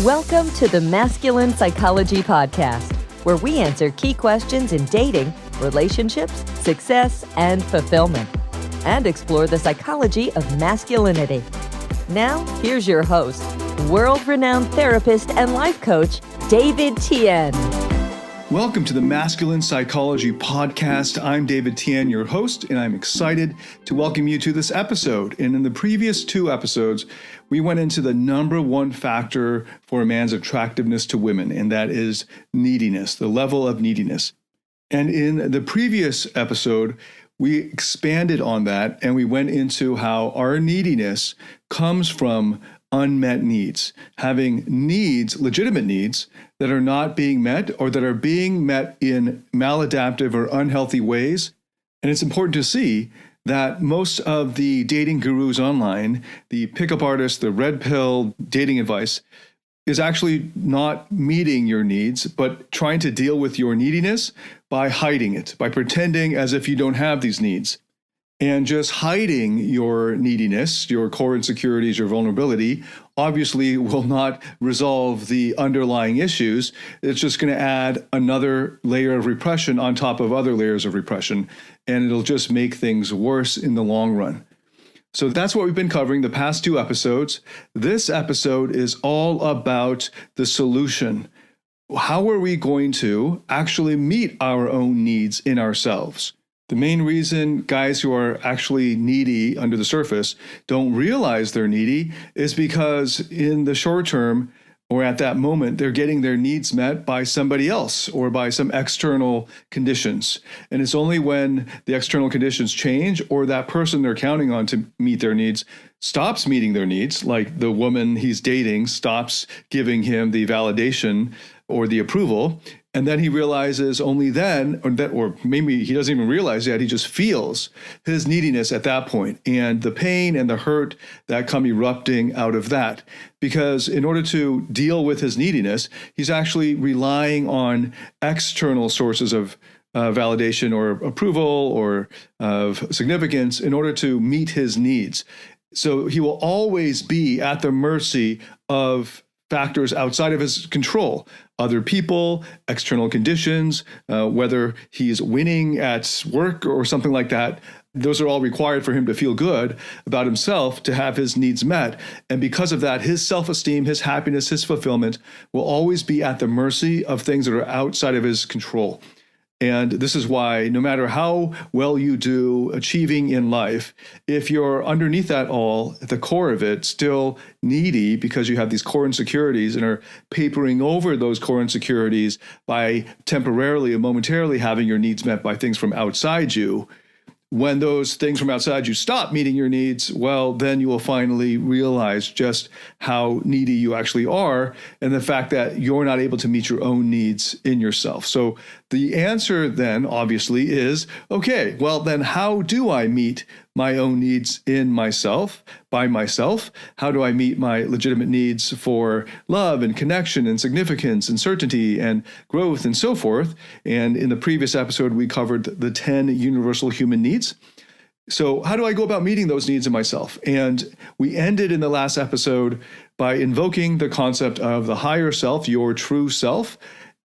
Welcome to the Masculine Psychology Podcast, where we answer key questions in dating, relationships, success, and fulfillment, and explore the psychology of masculinity. Now, here's your host, world-renowned therapist and life coach, David Tian. Welcome to the Masculine Psychology Podcast. I'm David Tian, your host, and I'm excited to welcome you to this episode. And in the previous two episodes, we went into the number one factor for a man's attractiveness to women, and that is neediness, the level of neediness. And in the previous episode, we expanded on that, and we went into how our neediness comes from unmet needs, having needs, legitimate needs, that are not being met or that are being met in maladaptive or unhealthy ways. And it's important to see that most of the dating gurus online, the pickup artists, the red pill dating advice, is actually not meeting your needs, but trying to deal with your neediness by hiding it, by pretending as if you don't have these needs. And just hiding your neediness, your core insecurities, your vulnerability, obviously will not resolve the underlying issues. It's just going to add another layer of repression on top of other layers of repression, and it'll just make things worse in the long run. So that's what we've been covering the past two episodes. This episode is all about the solution. How are we going to actually meet our own needs in ourselves? The main reason guys who are actually needy under the surface don't realize they're needy is because in the short term or at that moment, they're getting their needs met by somebody else or by some external conditions. And it's only when the external conditions change or that person they're counting on to meet their needs stops meeting their needs, like the woman he's dating stops giving him the validation or the approval, and then he realizes only then, or maybe he doesn't even realize yet, he just feels his neediness at that point and the pain and the hurt that come erupting out of that. Because in order to deal with his neediness, he's actually relying on external sources of validation or approval or of significance in order to meet his needs. So he will always be at the mercy of factors outside of his control, other people, external conditions, whether he's winning at work or something like that. Those are all required for him to feel good about himself, to have his needs met. And because of that, his self-esteem, his happiness, his fulfillment will always be at the mercy of things that are outside of his control. And this is why no matter how well you do achieving in life, if you're underneath that all, at the core of it, still needy because you have these core insecurities and are papering over those core insecurities by temporarily and momentarily having your needs met by things from outside you, when those things from outside you stop meeting your needs, well, then you will finally realize just how needy you actually are and the fact that you're not able to meet your own needs in yourself. So the answer then obviously is, okay, well then how do I meet my own needs in myself, by myself? How do I meet my legitimate needs for love and connection and significance and certainty and growth and so forth? And in the previous episode, we covered the 10 universal human needs. So how do I go about meeting those needs in myself? And we ended in the last episode by invoking the concept of the higher self, your true self.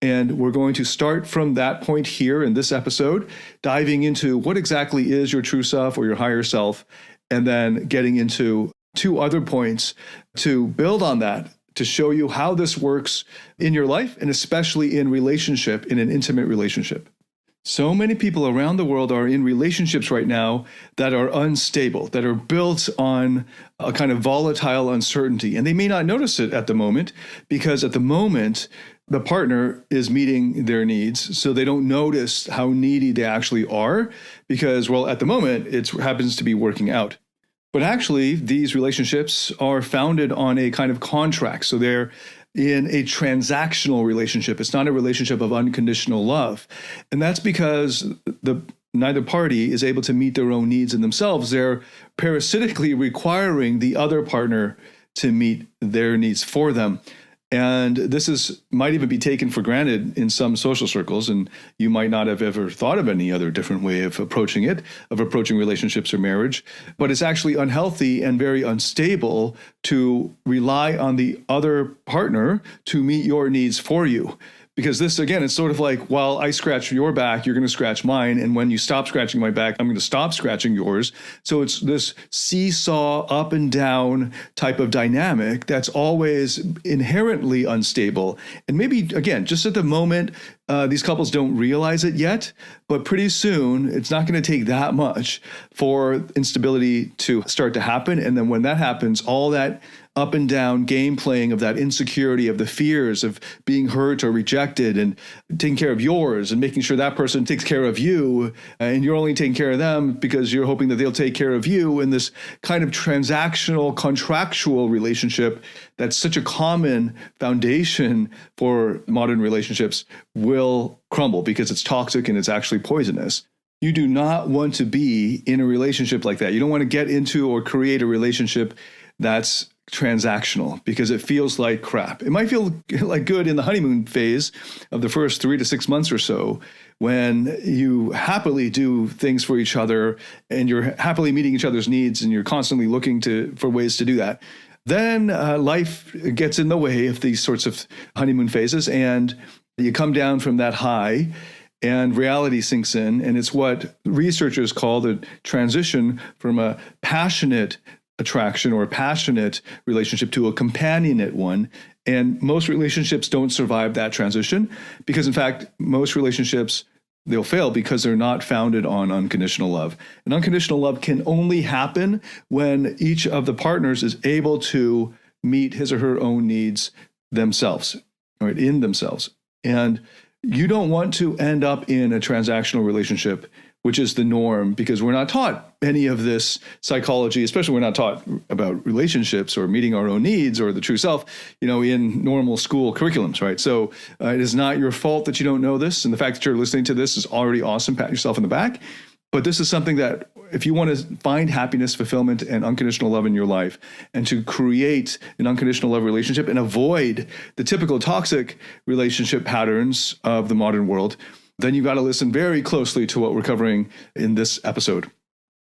And we're going to start from that point here in this episode, diving into what exactly is your true self or your higher self, and then getting into two other points to build on that, to show you how this works in your life, and especially in relationship, in an intimate relationship. So many people around the world are in relationships right now that are unstable, that are built on a kind of volatile uncertainty. And they may not notice it at the moment because at the moment, the partner is meeting their needs. So they don't notice how needy they actually are because, well, at the moment, it happens to be working out. But actually, these relationships are founded on a kind of contract. So they're in a transactional relationship. It's not a relationship of unconditional love. And that's because neither party is able to meet their own needs in themselves. They're parasitically requiring the other partner to meet their needs for them. And might even be taken for granted in some social circles, and you might not have ever thought of any other different way of approaching relationships or marriage. But it's actually unhealthy and very unstable to rely on the other partner to meet your needs for you. Because this, again, it's sort of like, while I scratch your back, you're going to scratch mine. And when you stop scratching my back, I'm going to stop scratching yours. So it's this seesaw up and down type of dynamic that's always inherently unstable. And maybe, again, just at the moment, these couples don't realize it yet, but pretty soon it's not going to take that much for instability to start to happen. And then when that happens, all that up and down game playing of that insecurity, of the fears of being hurt or rejected, and taking care of yours and making sure that person takes care of you, and you're only taking care of them because you're hoping that they'll take care of you, in this kind of transactional, contractual relationship that's such a common foundation for modern relationships, will crumble because it's toxic and it's actually poisonous. You do not want to be in a relationship like that. You don't want to get into or create a relationship that's transactional, because it feels like crap. It might feel like good in the honeymoon phase of the first 3 to 6 months or so, when you happily do things for each other and you're happily meeting each other's needs and you're constantly looking for ways to do that. Then life gets in the way of these sorts of honeymoon phases, and you come down from that high and reality sinks in. And it's what researchers call the transition from a passionate attraction or a passionate relationship to a companionate one. And most relationships don't survive that transition, because in fact, most relationships, they'll fail because they're not founded on unconditional love. And unconditional love can only happen when each of the partners is able to meet his or her own needs themselves, or in themselves. And you don't want to end up in a transactional relationship, which is the norm, because we're not taught any of this psychology, especially we're not taught about relationships or meeting our own needs or the true self, in normal school curriculums, right? So it is not your fault that you don't know this. And the fact that you're listening to this is already awesome. Pat yourself on the back. But this is something that, if you want to find happiness, fulfillment, and unconditional love in your life, and to create an unconditional love relationship and avoid the typical toxic relationship patterns of the modern world, then you've got to listen very closely to what we're covering in this episode.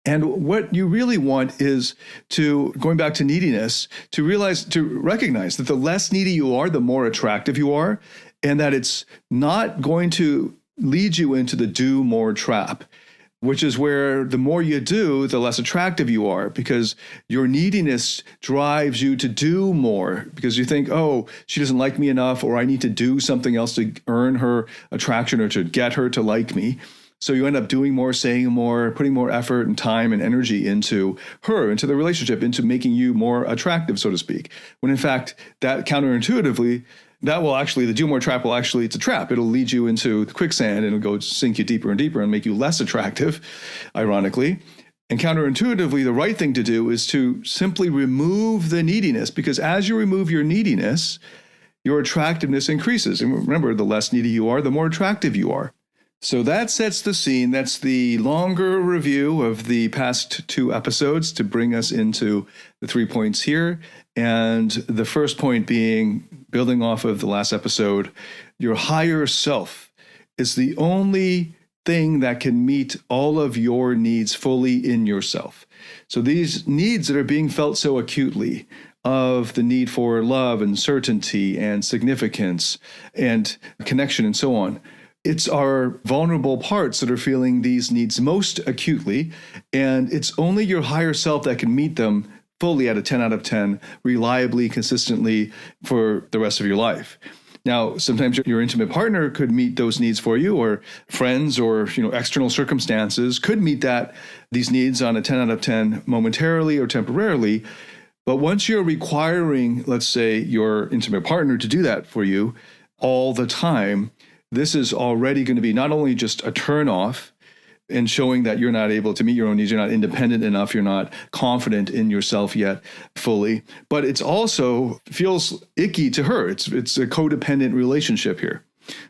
And what you really want is going back to neediness, to recognize that the less needy you are, the more attractive you are, and that it's not going to lead you into the do more trap, which is where the more you do, the less attractive you are, because your neediness drives you to do more, because you think, oh, she doesn't like me enough, or I need to do something else to earn her attraction or to get her to like me. So you end up doing more, saying more, putting more effort and time and energy into her, into the relationship, into making you more attractive, so to speak. When in fact, that counterintuitively, the do more trap will actually, it's a trap. It'll lead you into the quicksand, and it'll go sink you deeper and deeper and make you less attractive, ironically. And counterintuitively, the right thing to do is to simply remove the neediness, because as you remove your neediness, your attractiveness increases. And remember, the less needy you are, the more attractive you are. So that sets the scene. That's the longer review of the past 2 episodes to bring us into the 3 points here. And the first point being, building off of the last episode, your higher self is the only thing that can meet all of your needs fully in yourself. So these needs that are being felt so acutely, of the need for love and certainty and significance and connection and so on, it's our vulnerable parts that are feeling these needs most acutely, and it's only your higher self that can meet them fully at a 10 out of 10, reliably, consistently for the rest of your life. Now, sometimes your intimate partner could meet those needs for you, or friends or external circumstances could meet these needs on a 10 out of 10 momentarily or temporarily. But once you're requiring, let's say, your intimate partner to do that for you all the time, this is already going to be not only just a turn off, and showing that you're not able to meet your own needs, you're not independent enough, you're not confident in yourself yet fully, but it's also feels icky to her. It's a codependent relationship here.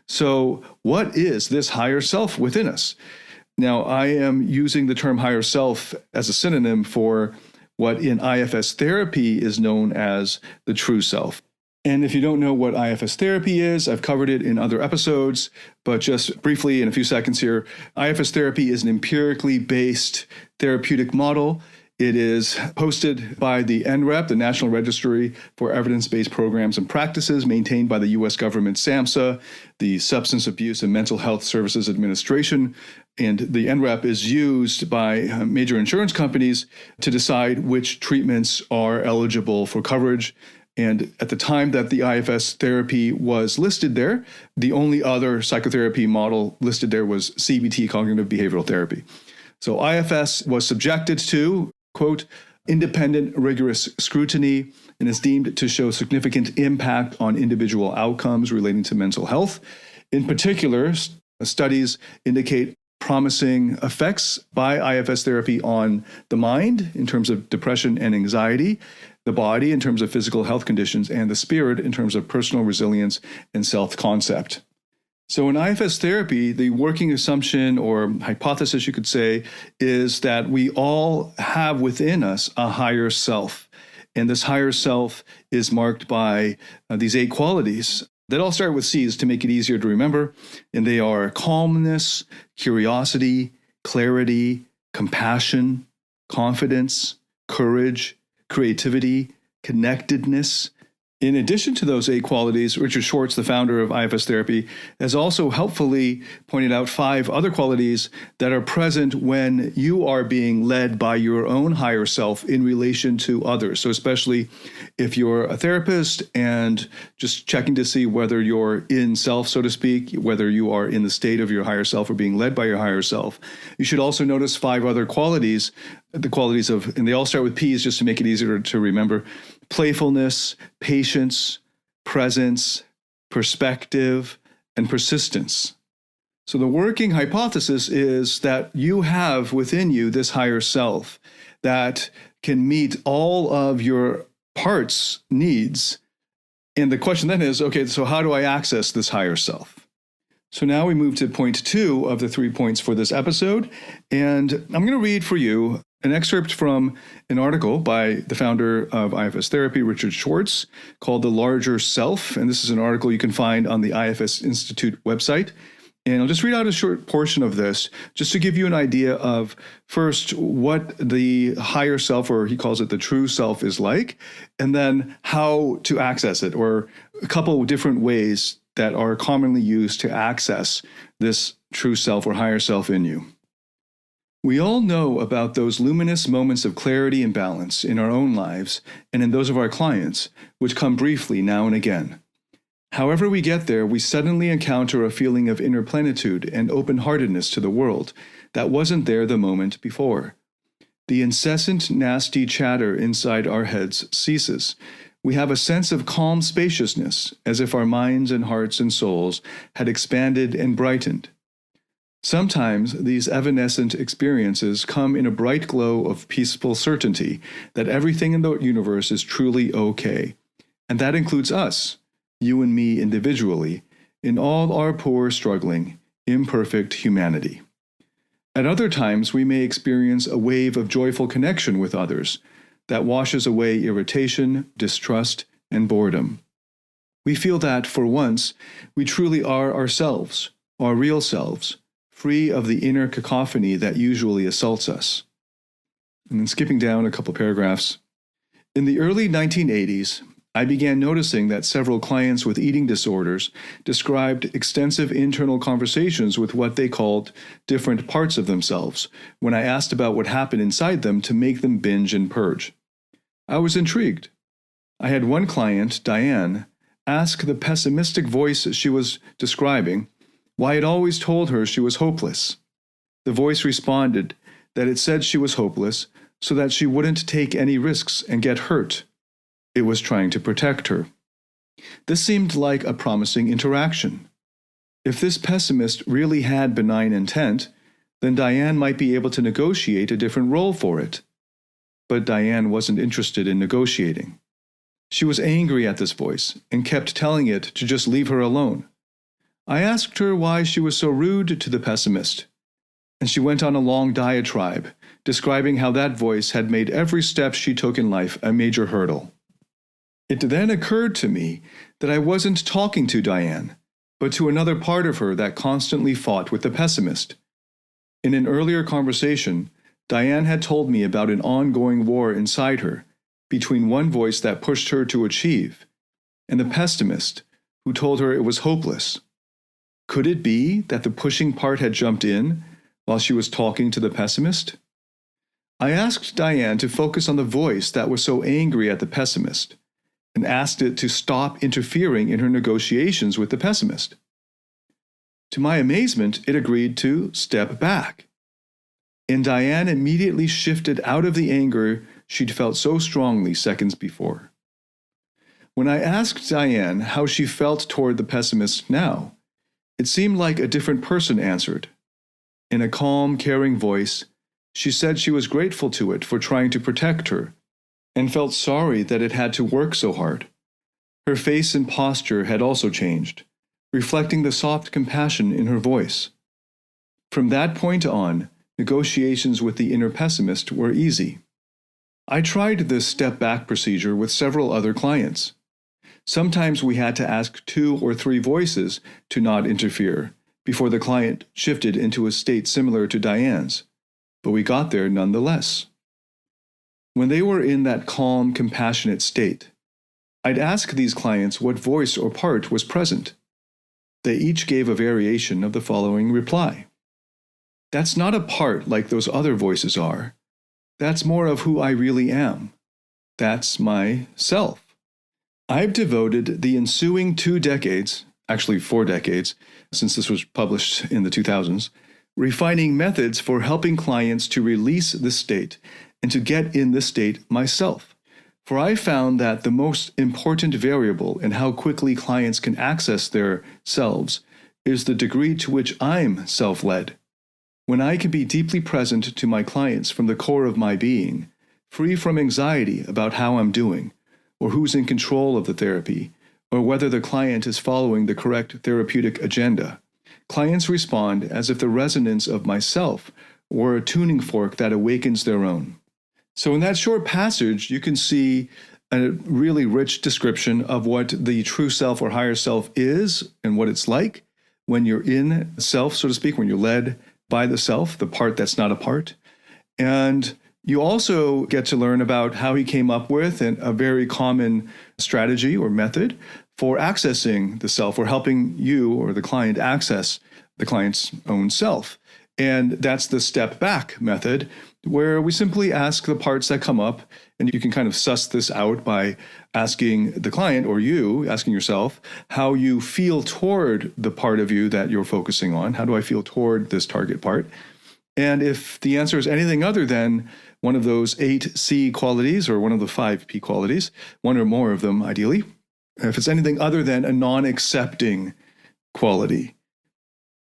So what is this higher self within us? Now, I am using the term higher self as a synonym for what in IFS therapy is known as the true self. And if you don't know what IFS therapy is, I've covered it in other episodes, but just briefly in a few seconds here, IFS therapy is an empirically based therapeutic model. It is hosted by the NREP, the National Registry for Evidence-Based Programs and Practices, maintained by the U.S. government SAMHSA, the Substance Abuse and Mental Health Services Administration. And the NREP is used by major insurance companies to decide which treatments are eligible for coverage. And at the time that the IFS therapy was listed there, the only other psychotherapy model listed there was CBT, cognitive behavioral therapy. So IFS was subjected to, quote, independent, rigorous scrutiny and is deemed to show significant impact on individual outcomes relating to mental health. In particular, studies indicate promising effects by IFS therapy on the mind in terms of depression and anxiety, the body in terms of physical health conditions, and the spirit in terms of personal resilience and self-concept. So in IFS therapy, the working assumption or hypothesis, you could say, is that we all have within us a higher self. And this higher self is marked by these 8 qualities that all start with C's to make it easier to remember. And they are calmness, curiosity, clarity, compassion, confidence, courage, creativity, connectedness. In addition to those 8 qualities, Richard Schwartz, the founder of IFS therapy, has also helpfully pointed out 5 other qualities that are present when you are being led by your own higher self in relation to others. So especially if you're a therapist and just checking to see whether you're in self, so to speak, whether you are in the state of your higher self or being led by your higher self, you should also notice 5 other qualities, the qualities of, and they all start with P's just to make it easier to remember: playfulness, patience, presence, perspective, and persistence. So the working hypothesis is that you have within you this higher self that can meet all of your parts' needs. And the question then is, okay, so how do I access this higher self? So now we move to point 2 of the 3 points for this episode. And I'm going to read for you an excerpt from an article by the founder of IFS therapy, Richard Schwartz, called The Larger Self. And this is an article you can find on the IFS Institute website. And I'll just read out a short portion of this just to give you an idea of, first, what the higher self, or he calls it the true self, is like, and then how to access it, or a couple of different ways that are commonly used to access this true self or higher self in you. We all know about those luminous moments of clarity and balance in our own lives and in those of our clients, which come briefly now and again. However we get there, we suddenly encounter a feeling of inner plenitude and open-heartedness to the world that wasn't there the moment before. The incessant, nasty chatter inside our heads ceases. We have a sense of calm spaciousness, as if our minds and hearts and souls had expanded and brightened. Sometimes these evanescent experiences come in a bright glow of peaceful certainty that everything in the universe is truly okay. And that includes us, you and me individually, in all our poor, struggling, imperfect humanity. At other times, we may experience a wave of joyful connection with others that washes away irritation, distrust, and boredom. We feel that, for once, we truly are ourselves, our real selves, free of the inner cacophony that usually assaults us. And then skipping down a couple paragraphs. In the early 1980s, I began noticing that several clients with eating disorders described extensive internal conversations with what they called different parts of themselves when I asked about what happened inside them to make them binge and purge. I was intrigued. I had one client, Diane, ask the pessimistic voice she was describing why it always told her she was hopeless. The voice responded that it said she was hopeless so that she wouldn't take any risks and get hurt. It was trying to protect her. This seemed like a promising interaction. If this pessimist really had benign intent, then Diane might be able to negotiate a different role for it. But Diane wasn't interested in negotiating. She was angry at this voice and kept telling it to just leave her alone. I asked her why she was so rude to the pessimist, and she went on a long diatribe, describing how that voice had made every step she took in life a major hurdle. It then occurred to me that I wasn't talking to Diane, but to another part of her that constantly fought with the pessimist. In an earlier conversation, Diane had told me about an ongoing war inside her between one voice that pushed her to achieve and the pessimist who told her it was hopeless. Could it be that the pushing part had jumped in while she was talking to the pessimist? I asked Diane to focus on the voice that was so angry at the pessimist and asked it to stop interfering in her negotiations with the pessimist. To my amazement, it agreed to step back. And Diane immediately shifted out of the anger she'd felt so strongly seconds before. When I asked Diane how she felt toward the pessimist now, it seemed like a different person answered. In a calm, caring voice, she said she was grateful to it for trying to protect her and felt sorry that it had to work so hard. Her face and posture had also changed, reflecting the soft compassion in her voice. From that point on, negotiations with the inner pessimist were easy. I tried this step-back procedure with several other clients. Sometimes we had to ask 2 or 3 voices to not interfere before the client shifted into a state similar to Diane's, but we got there nonetheless. When they were in that calm, compassionate state, I'd ask these clients what voice or part was present. They each gave a variation of the following reply. That's not a part like those other voices are. That's more of who I really am. That's my self. I've devoted the ensuing 2 decades, actually 4 decades, since this was published in the 2000s, refining methods for helping clients to release this state and to get in this state myself. For I found that the most important variable in how quickly clients can access their selves is the degree to which I'm self-led. When I can be deeply present to my clients from the core of my being, free from anxiety about how I'm doing, or who's in control of the therapy, or whether the client is following the correct therapeutic agenda, clients respond as if the resonance of myself were a tuning fork that awakens their own. So in that short passage, you can see a really rich description of what the true self or higher self is and what it's like when you're in self, so to speak, when you're led by the self, the part that's not a part. And you also get to learn about how he came up with a very common strategy or method for accessing the self or helping you or the client access the client's own self. And that's the step back method, where we simply ask the parts that come up, and you can kind of suss this out by asking the client or you, asking yourself, how you feel toward the part of you that you're focusing on. How do I feel toward this target part? And if the answer is anything other than one of those 8 C qualities or one of the 5 P qualities, one or more of them ideally, if it's anything other than a non-accepting quality,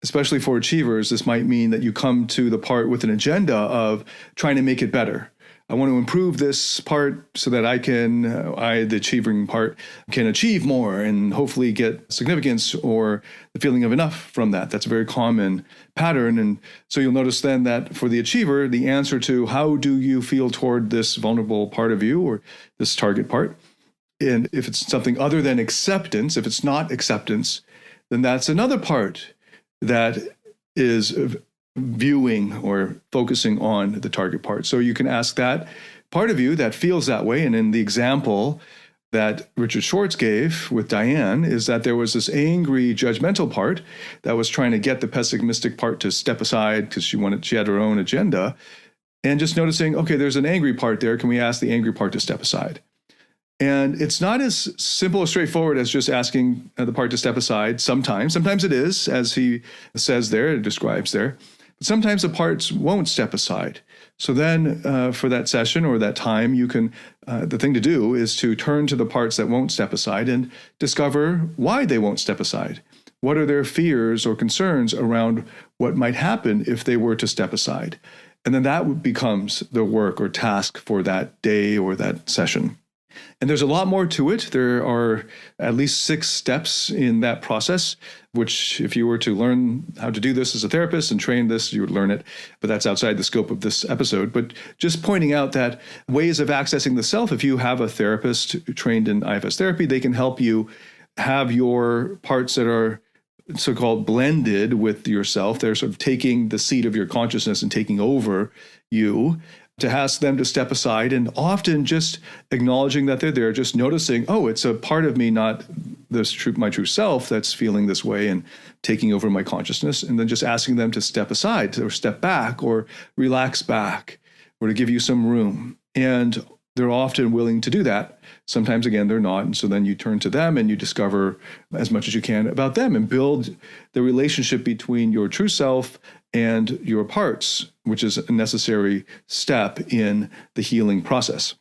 especially for achievers, this might mean that you come to the part with an agenda of trying to make it better. I want to improve this part so that the achieving part, can achieve more and hopefully get significance or the feeling of enough from that. That's a very common pattern. And so you'll notice then that for the achiever, the answer to how do you feel toward this vulnerable part of you or this target part, and if it's something other than acceptance, if it's not acceptance, then that's another part that is viewing or focusing on the target part. So you can ask that part of you that feels that way. And in the example that Richard Schwartz gave with Diane is that there was this angry, judgmental part that was trying to get the pessimistic part to step aside because she had her own agenda. And just noticing, okay, there's an angry part there. Can we ask the angry part to step aside? And it's not as simple or straightforward as just asking the part to step aside sometimes. Sometimes it is, as he says there, it describes there. But sometimes the parts won't step aside. So then for that session or that time, you can, the thing to do is to turn to the parts that won't step aside and discover why they won't step aside. What are their fears or concerns around what might happen if they were to step aside? And then that becomes the work or task for that day or that session. And there's a lot more to it. There are at least 6 steps in that process, which if you were to learn how to do this as a therapist and train this, you would learn it. But that's outside the scope of this episode. But just pointing out that ways of accessing the self, if you have a therapist trained in IFS therapy, they can help you have your parts that are so-called blended with yourself. They're sort of taking the seat of your consciousness and taking over you, to ask them to step aside, and often just acknowledging that they're there, just noticing, oh, it's a part of me, not my true self, that's feeling this way and taking over my consciousness, and then just asking them to step aside or step back or relax back or to give you some room. And they're often willing to do that. Sometimes, again, they're not. And so then you turn to them and you discover as much as you can about them and build the relationship between your true self and your parts, which is a necessary step in the healing process.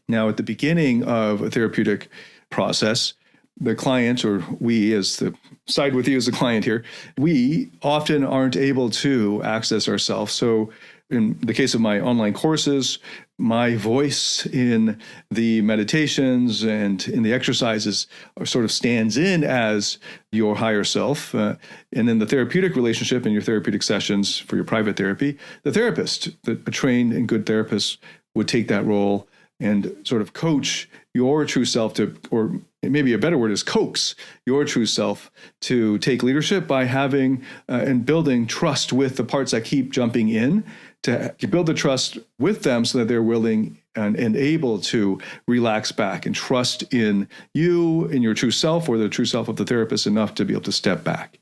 Now, at the beginning of a therapeutic process, the client, or we as the side with you as the client here, we often aren't able to access ourselves. So in the case of my online courses, my voice in the meditations and in the exercises sort of stands in as your higher self. And in the therapeutic relationship, in your therapeutic sessions for your private therapy, the therapist, a trained and good therapist, would take that role and sort of coach your true self to, or maybe a better word is coax your true self to take leadership by having and building trust with the parts that keep jumping in, to build the trust with them so that they're willing and able to relax back and trust in you, in your true self, or the true self of the therapist enough to be able to step back.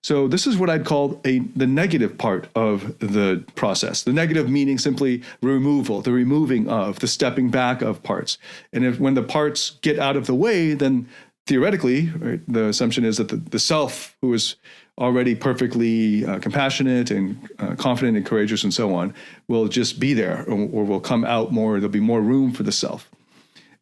So this is what I'd call the negative part of the process. The negative meaning simply removal, the removing of, the stepping back of parts. And when the parts get out of the way, then theoretically, right, the assumption is that the self, who is already perfectly compassionate and confident and courageous and so on, will just be there, or will come out more. There'll be more room for the self.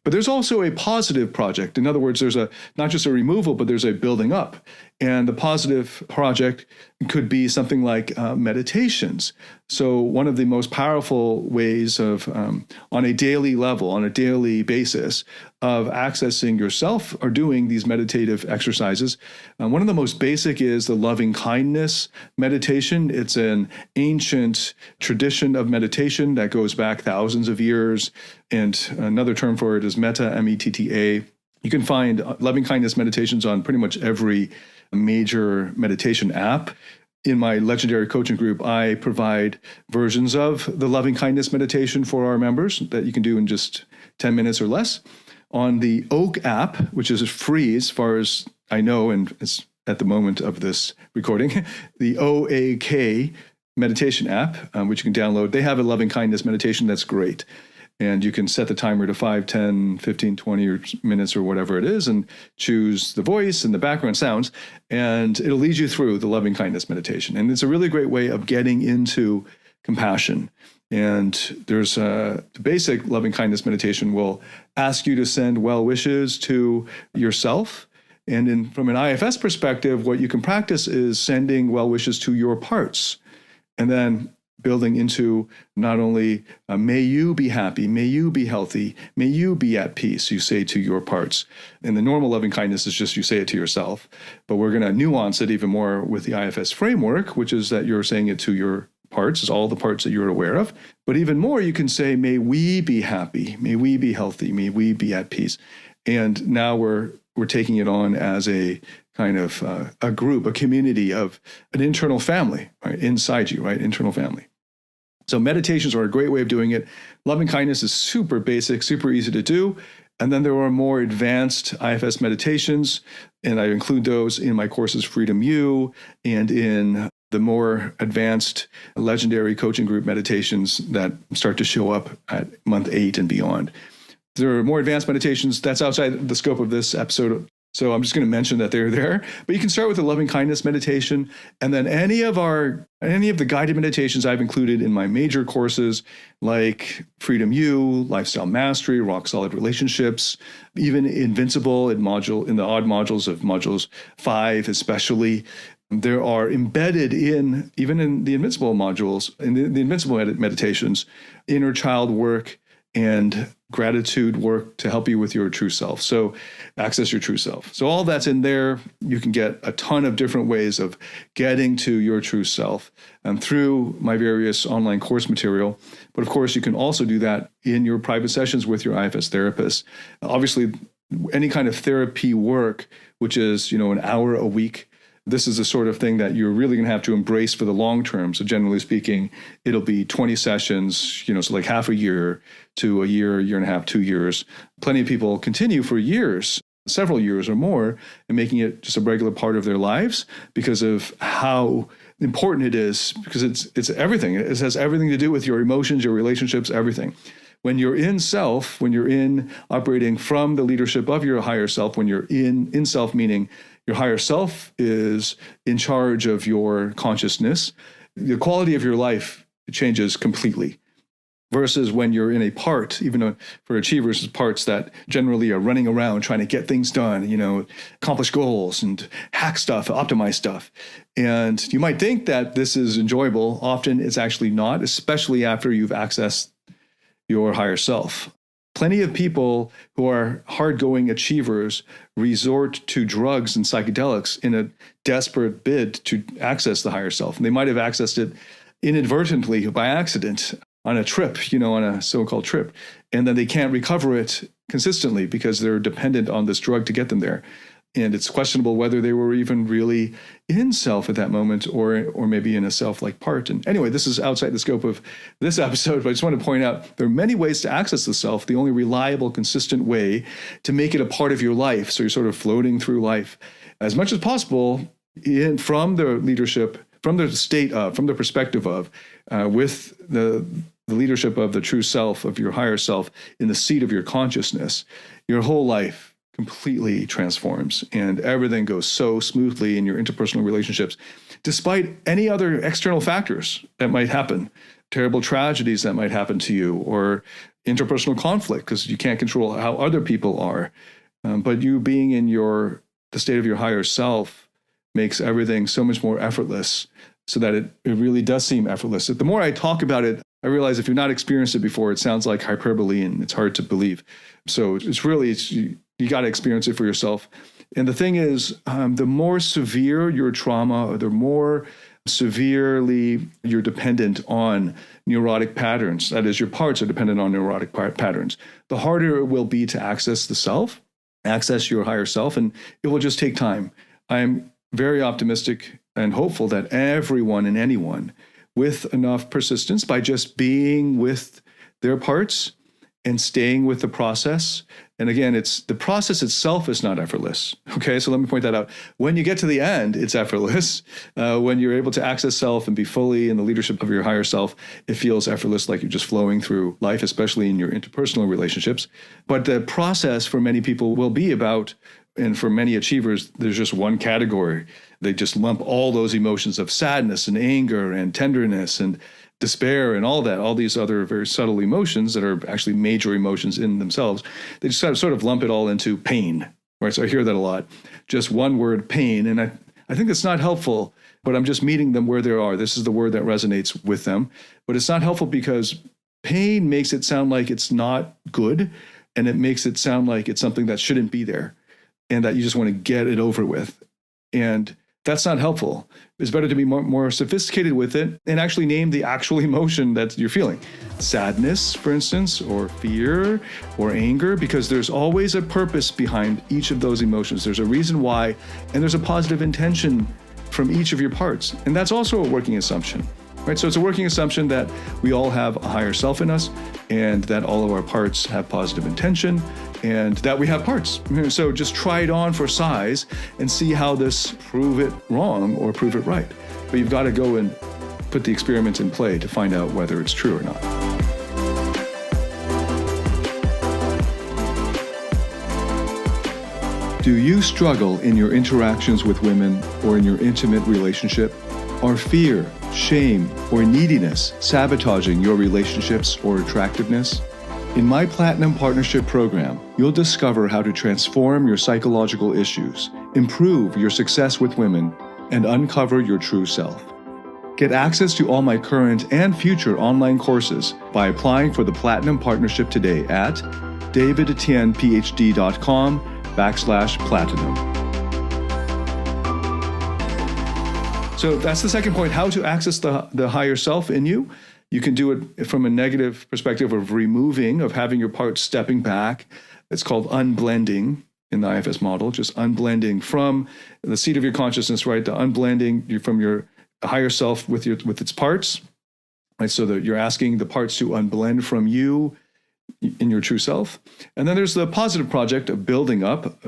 But there's also a positive project. In other words, there's not just a removal, but there's a building up. And the positive project could be something like meditations. So one of the most powerful ways of, on a daily level, on a daily basis, of accessing yourself are doing these meditative exercises. One of the most basic is the loving kindness meditation. It's an ancient tradition of meditation that goes back thousands of years. And another term for it is metta, M-E-T-T-A. You can find loving kindness meditations on pretty much every major meditation app. In my legendary coaching group, I provide versions of the loving kindness meditation for our members that you can do in just 10 minutes or less. On the Oak app, which is free as far as I know, and it's at the moment of this recording, the OAK meditation app, which you can download, they have a loving kindness meditation that's great. And you can set the timer to 5, 10, 15, 20 minutes or whatever it is, and choose the voice and the background sounds, and it'll lead you through the loving kindness meditation. And it's a really great way of getting into compassion. And there's the basic loving kindness meditation will ask you to send well wishes to yourself. And from an IFS perspective, what you can practice is sending well wishes to your parts. And then building into not only may you be happy, may you be healthy, may you be at peace, you say to your parts. And the normal loving kindness is just you say it to yourself. But we're going to nuance it even more with the IFS framework, which is that you're saying it to your parts, is all the parts that you're aware of. But even more, you can say, may we be happy, may we be healthy, may we be at peace. And now we're taking it on as a kind of a group, a community of an internal family, right, inside you, right, internal family. So meditations are a great way of doing it. Loving kindness is super basic, super easy to do. And then there are more advanced IFS meditations, and I include those in my courses, Freedom U, and in the more advanced legendary coaching group meditations that start to show up at month 8 and beyond. There are more advanced meditations that's outside the scope of this episode, so I'm just going to mention that they're there. But you can start with the loving kindness meditation, and then any of the guided meditations I've included in my major courses, like Freedom U, Lifestyle Mastery, Rock Solid Relationships, even Invincible in the odd modules of modules 5 especially. There are embedded even in the Invincible modules, in the Invincible meditations, inner child work and gratitude work to help you with your true self. So access your true self. So all that's in there. You can get a ton of different ways of getting to your true self through my various online course material. But of course, you can also do that in your private sessions with your IFS therapist. Obviously, any kind of therapy work, which is, an hour a week, this is the sort of thing that you're really going to have to embrace for the long term. So generally speaking, it'll be 20 sessions, so like half a year to a year and a half, 2 years. Plenty of people continue for years, several years or more, and making it just a regular part of their lives because of how important it is, because it's everything. It has everything to do with your emotions, your relationships, everything. When you're in self, when you're in operating from the leadership of your higher self, when you're in self, meaning your higher self is in charge of your consciousness, the quality of your life changes completely. Versus when you're in a part, even for achievers, parts that generally are running around trying to get things done, accomplish goals and hack stuff, optimize stuff. And you might think that this is enjoyable. Often it's actually not, especially after you've accessed your higher self. Plenty of people who are hard-going achievers resort to drugs and psychedelics in a desperate bid to access the higher self. And they might have accessed it inadvertently by accident on a trip, on a so-called trip. And then they can't recover it consistently because they're dependent on this drug to get them there. And it's questionable whether they were even really in self at that moment or maybe in a self-like part. And anyway, this is outside the scope of this episode, but I just want to point out there are many ways to access the self. The only reliable, consistent way to make it a part of your life, so you're sort of floating through life as much as possible from the leadership, from the state of, from the perspective of, with the leadership of the true self, of your higher self, in the seat of your consciousness, your whole life completely transforms and everything goes so smoothly in your interpersonal relationships, despite any other external factors that might happen, terrible tragedies that might happen to you, or interpersonal conflict because you can't control how other people are. But you being in the state of your higher self makes everything so much more effortless, so that it really does seem effortless. The more I talk about it, I realize if you've not experienced it before, it sounds like hyperbole and it's hard to believe. So you got to experience it for yourself. And the thing is, the more severe your trauma, the more severely you're dependent on neurotic patterns, that is, your parts are dependent on neurotic patterns, the harder it will be to access the self, access your higher self, and it will just take time. I'm very optimistic and hopeful that everyone and anyone with enough persistence, by just being with their parts and staying with the process. And again, the process itself is not effortless. Okay, so let me point that out. When you get to the end, it's effortless. When you're able to access self and be fully in the leadership of your higher self, it feels effortless, like you're just flowing through life, especially in your interpersonal relationships. But the process for many people will be about, and for many achievers, there's just one category. They just lump all those emotions of sadness and anger and tenderness and despair and all that, all these other very subtle emotions that are actually major emotions in themselves. They just sort of lump it all into pain, right? So I hear that a lot. Just one word, pain. And I think that's not helpful, but I'm just meeting them where they are. This is the word that resonates with them. But it's not helpful because pain makes it sound like it's not good, and it makes it sound like it's something that shouldn't be there and that you just want to get it over with. And that's not helpful. It's better to be more sophisticated with it and actually name the actual emotion that you're feeling. Sadness, for instance, or fear, or anger, because there's always a purpose behind each of those emotions. There's a reason why, and there's a positive intention from each of your parts. And that's also a working assumption, right? So it's a working assumption that we all have a higher self in us, and that all of our parts have positive intention, and that we have parts. So just try it on for size and see how this prove it wrong or prove it right. But you've got to go and put the experiments in play to find out whether it's true or not. Do you struggle in your interactions with women or in your intimate relationship? Are fear, shame, or neediness sabotaging your relationships or attractiveness? In my Platinum Partnership Program, you'll discover how to transform your psychological issues, improve your success with women, and uncover your true self. Get access to all my current and future online courses by applying for the Platinum Partnership today at davidtianphd.com/platinum. So that's the second point, how to access the higher self in you. You can do it from a negative perspective of removing, of having your parts stepping back. It's called unblending in the IFS model, just unblending from the seat of your consciousness, right? The unblending from your higher self with its parts, right? So that you're asking the parts to unblend from you in your true self. And then there's the positive project of building up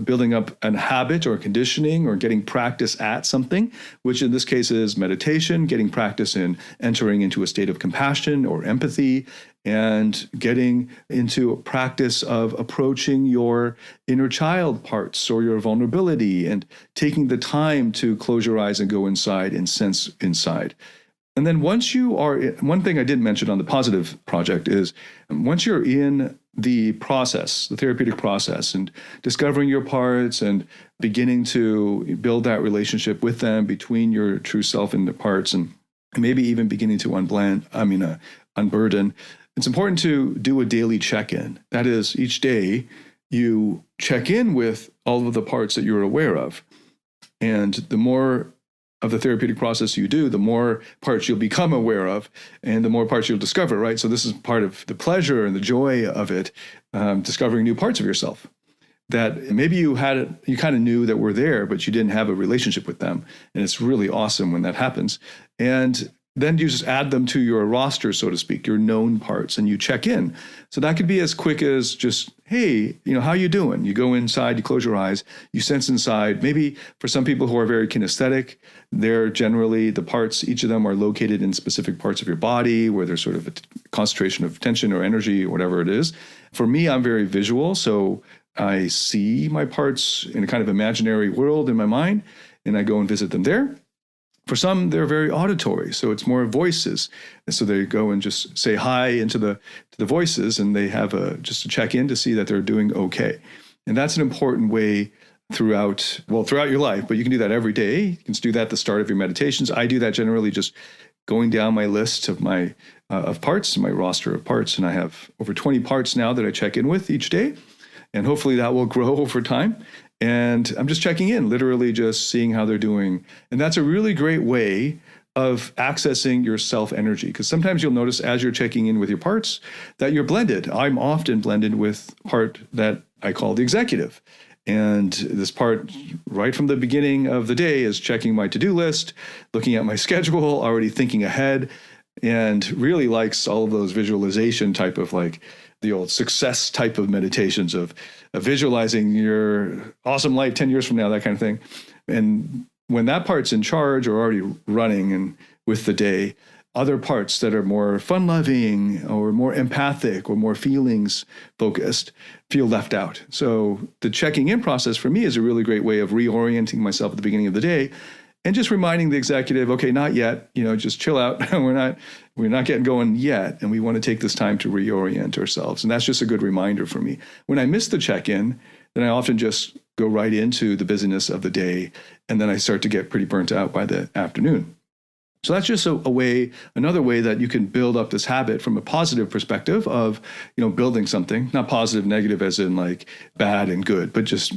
an habit or conditioning or getting practice at something, which in this case is meditation, getting practice in entering into a state of compassion or empathy, and getting into a practice of approaching your inner child parts or your vulnerability and taking the time to close your eyes and go inside and sense inside. And then once you are, one thing I didn't mention on the positive project is once you're in the process, the therapeutic process, and discovering your parts and beginning to build that relationship with them between your true self and the parts, and maybe even beginning to unburden, it's important to do a daily check-in. That is, each day you check in with all of the parts that you're aware of. And the more of the therapeutic process you do, the more parts you'll become aware of and the more parts you'll discover, right? So this is part of the pleasure and the joy of it, discovering new parts of yourself that maybe you kind of knew that were there, but you didn't have a relationship with them. And it's really awesome when that happens. And then you just add them to your roster, so to speak, your known parts, and you check in. So that could be as quick as just, hey, how you doing? You go inside, you close your eyes, you sense inside. Maybe for some people who are very kinesthetic, they're generally, the parts, each of them are located in specific parts of your body where there's sort of a concentration of tension or energy or whatever it is. For me, I'm very visual, so I see my parts in a kind of imaginary world in my mind, and I go and visit them there. For some, they're very auditory, so it's more voices. And so they go and just say hi into the voices, and they have just a check-in to see that they're doing okay. And that's an important way throughout your life, but you can do that every day. You can do that at the start of your meditations. I do that generally just going down my list of my parts, my roster of parts, and I have over 20 parts now that I check in with each day, and hopefully that will grow over time. And I'm just checking in, literally just seeing how they're doing. And that's a really great way of accessing your self-energy, because sometimes you'll notice as you're checking in with your parts that you're blended. I'm often blended with part that I call the executive. And this part right from the beginning of the day is checking my to-do list, looking at my schedule, already thinking ahead, and really likes all of those visualization type of the old success type of meditations of visualizing your awesome life 10 years from now, that kind of thing. And when that part's in charge or already running and with the day, other parts that are more fun-loving or more empathic or more feelings focused feel left out. So the checking in process for me is a really great way of reorienting myself at the beginning of the day and just reminding the executive, okay, not yet, just chill out. We're not getting going yet. And we want to take this time to reorient ourselves. And that's just a good reminder for me. When I miss the check-in, then I often just go right into the busyness of the day. And then I start to get pretty burnt out by the afternoon. So that's just another way that you can build up this habit from a positive perspective of, building something, not positive, negative as in bad and good, but just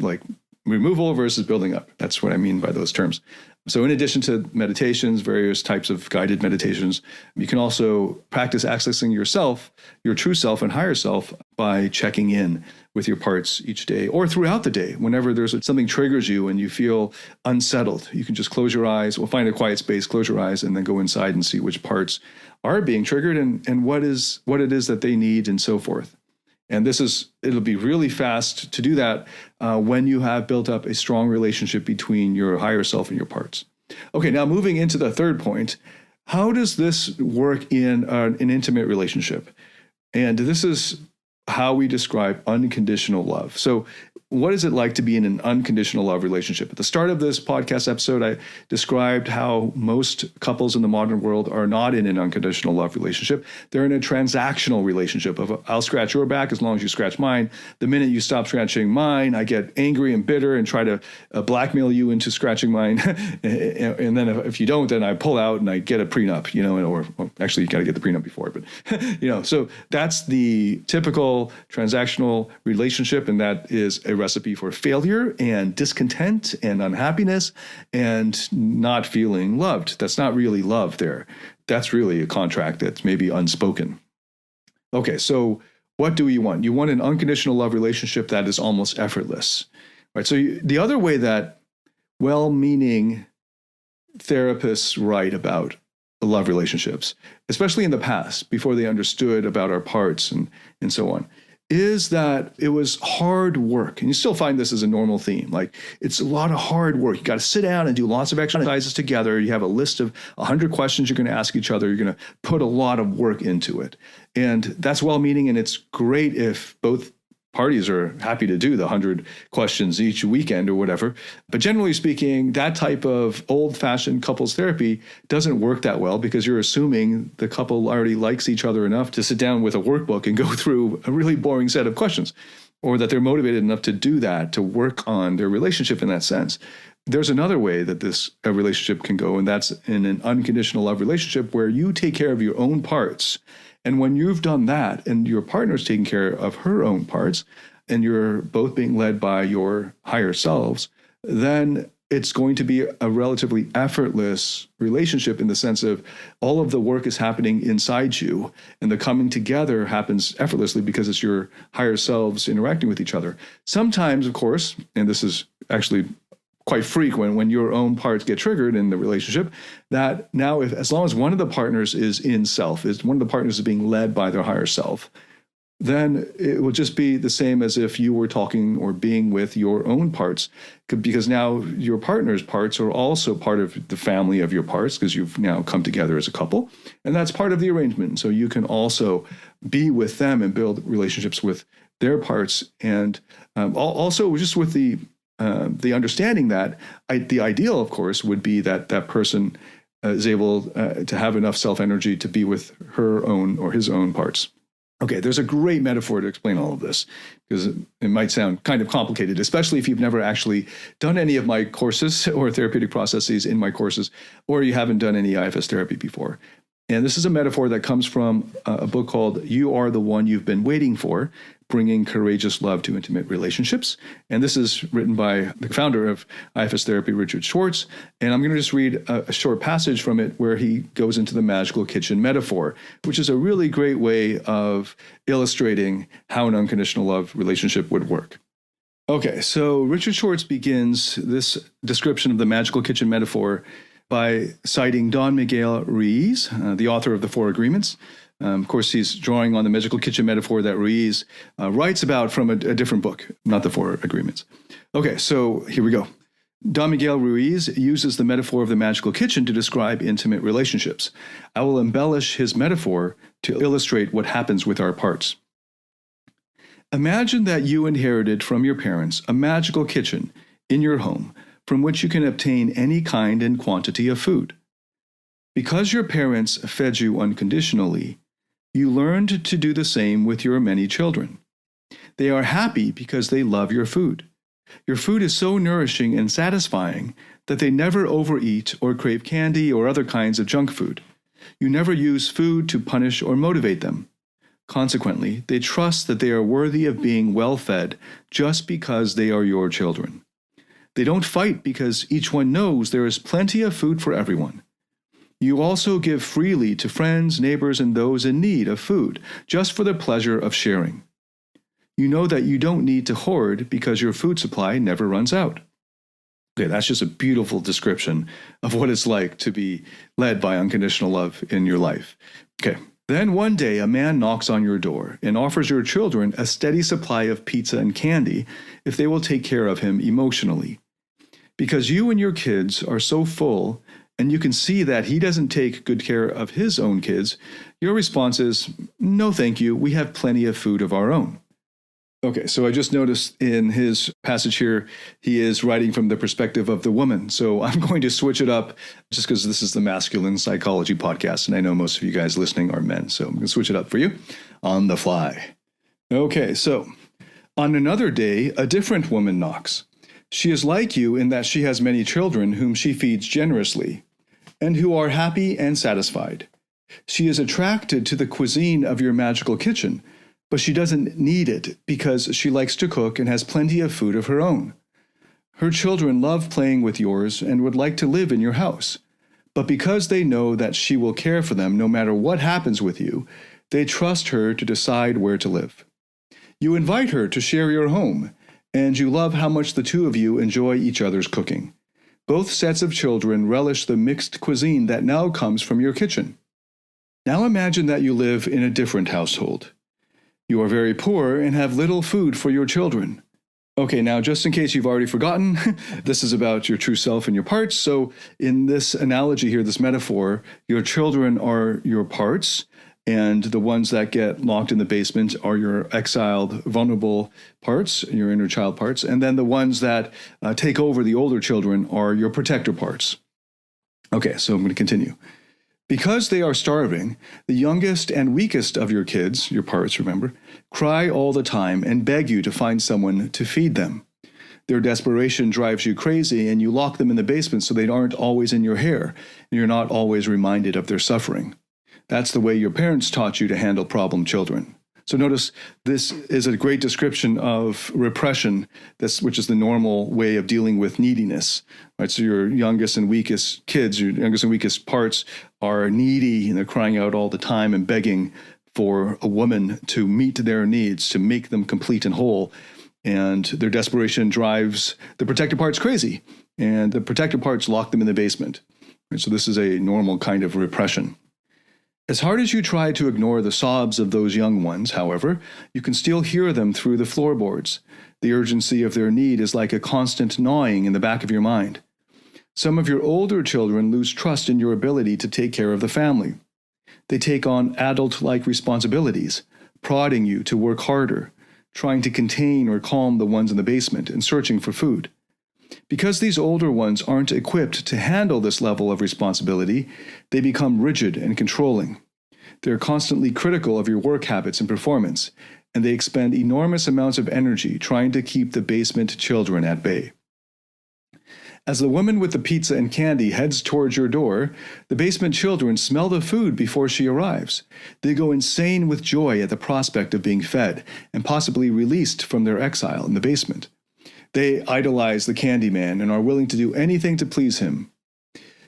removal versus building up. That's what I mean by those terms. So in addition to meditations, various types of guided meditations, you can also practice accessing yourself, your true self and higher self by checking in with your parts each day or throughout the day. Whenever something triggers you and you feel unsettled, you can just close your eyes, find a quiet space, close your eyes, and then go inside and see which parts are being triggered and what it is that they need and so forth. And it'll be really fast to do that when you have built up a strong relationship between your higher self and your parts. Okay, now moving into the third point, how does this work in an intimate relationship? And this is how we describe unconditional love. So what is it like to be in an unconditional love relationship? At the start of this podcast episode, I described how most couples in the modern world are not in an unconditional love relationship. They're in a transactional relationship of I'll scratch your back as long as you scratch mine. The minute you stop scratching mine, I get angry and bitter and try to blackmail you into scratching mine. And then if you don't, then I pull out and I get a prenup, or actually you got to get the prenup before, but so that's the typical transactional relationship, and that is a recipe for failure and discontent and unhappiness and not feeling loved. That's not really love there. That's really a contract that's maybe unspoken. Okay, so what do you want? You want an unconditional love relationship that is almost effortless, right? So the other way that well-meaning therapists write about love relationships, especially in the past, before they understood about our parts and so on, is that it was hard work. And you still find this as a normal theme. Like, it's a lot of hard work. You got to sit down and do lots of exercises together. You have a list of 100 questions you're going to ask each other. You're going to put a lot of work into it. And that's well-meaning, and it's great if both parties are happy to do the 100 questions each weekend or whatever. But generally speaking, that type of old-fashioned couples therapy doesn't work that well, because you're assuming the couple already likes each other enough to sit down with a workbook and go through a really boring set of questions, or that they're motivated enough to do that, to work on their relationship in that sense. There's another way that this relationship can go, and that's in an unconditional love relationship where you take care of your own parts. And when you've done that and your partner's taking care of her own parts, and you're both being led by your higher selves, then it's going to be a relatively effortless relationship, in the sense of all of the work is happening inside you, and the coming together happens effortlessly because it's your higher selves interacting with each other. Sometimes, of course, and this is actually quite frequent, when your own parts get triggered in the relationship, that now, as long as one of the partners is in self, is one of the partners is being led by their higher self, then it will just be the same as if you were talking or being with your own parts, because now your partner's parts are also part of the family of your parts, because you've now come together as a couple, and that's part of the arrangement. So you can also be with them and build relationships with their parts, and also just with the understanding that the ideal, of course, would be that that person is able to have enough self-energy to be with her own or his own parts. Okay, there's a great metaphor to explain all of this, because it might sound kind of complicated, especially if you've never actually done any of my courses or therapeutic processes in my courses, or you haven't done any IFS therapy before. And this is a metaphor that comes from a book called You Are the One You've Been Waiting For, Bringing Courageous Love to Intimate Relationships. And this is written by the founder of IFS Therapy, Richard Schwartz. And I'm going to just read a short passage from it where he goes into the magical kitchen metaphor, which is a really great way of illustrating how an unconditional love relationship would work. Okay, so Richard Schwartz begins this description of the magical kitchen metaphor by citing Don Miguel Ruiz, the author of The Four Agreements. Of course, he's drawing on the magical kitchen metaphor that Ruiz writes about from a different book, not The Four Agreements. Okay, so here we go. Don Miguel Ruiz uses the metaphor of the magical kitchen to describe intimate relationships. I will embellish his metaphor to illustrate what happens with our parts. Imagine that you inherited from your parents a magical kitchen in your home, from which you can obtain any kind and quantity of food. Because your parents fed you unconditionally, you learned to do the same with your many children. They are happy because they love your food. Your food is so nourishing and satisfying that they never overeat or crave candy or other kinds of junk food. You never use food to punish or motivate them. Consequently, they trust that they are worthy of being well-fed just because they are your children. They don't fight because each one knows there is plenty of food for everyone. You also give freely to friends, neighbors, and those in need of food, just for the pleasure of sharing. You know that you don't need to hoard because your food supply never runs out. Okay, that's just a beautiful description of what it's like to be led by unconditional love in your life. Okay. Then one day a man knocks on your door and offers your children a steady supply of pizza and candy if they will take care of him emotionally. Because you and your kids are so full, and you can see that he doesn't take good care of his own kids, your response is, "No, thank you. We have plenty of food of our own." Okay, so I just noticed in his passage here, he is writing from the perspective of the woman. So I'm going to switch it up just because this is the masculine psychology podcast. And I know most of you guys listening are men. So I'm going to switch it up for you on the fly. Okay, so on another day, a different woman knocks. She is like you in that she has many children whom she feeds generously and who are happy and satisfied. She is attracted to the cuisine of your magical kitchen, but she doesn't need it because she likes to cook and has plenty of food of her own. Her children love playing with yours and would like to live in your house, but because they know that she will care for them no matter what happens with you, they trust her to decide where to live. You invite her to share your home, and you love how much the two of you enjoy each other's cooking. Both sets of children relish the mixed cuisine that now comes from your kitchen. Now imagine that you live in a different household. You are very poor and have little food for your children. Okay, now just in case you've already forgotten, this is about your true self and your parts. So in this analogy here, this metaphor, your children are your parts, and the ones that get locked in the basement are your exiled, vulnerable parts, your inner child parts. And then the ones that take over the older children are your protector parts. Okay, so I'm going to continue. Because they are starving, the youngest and weakest of your kids, your parts, remember, cry all the time and beg you to find someone to feed them. Their desperation drives you crazy, and you lock them in the basement so they aren't always in your hair, and you're not always reminded of their suffering. That's the way your parents taught you to handle problem children. So notice this is a great description of repression, which is the normal way of dealing with neediness. Right? So your youngest and weakest kids, your youngest and weakest parts are needy, and they're crying out all the time and begging for a woman to meet their needs, to make them complete and whole. And their desperation drives the protector parts crazy, and the protector parts lock them in the basement. Right? So this is a normal kind of repression. As hard as you try to ignore the sobs of those young ones, however, you can still hear them through the floorboards. The urgency of their need is like a constant gnawing in the back of your mind. Some of your older children lose trust in your ability to take care of the family. They take on adult-like responsibilities, prodding you to work harder, trying to contain or calm the ones in the basement, and searching for food. Because these older ones aren't equipped to handle this level of responsibility, they become rigid and controlling. They're constantly critical of your work habits and performance, and they expend enormous amounts of energy trying to keep the basement children at bay. As the woman with the pizza and candy heads towards your door, the basement children smell the food before she arrives. They go insane with joy at the prospect of being fed and possibly released from their exile in the basement. They idolize the candy man and are willing to do anything to please him.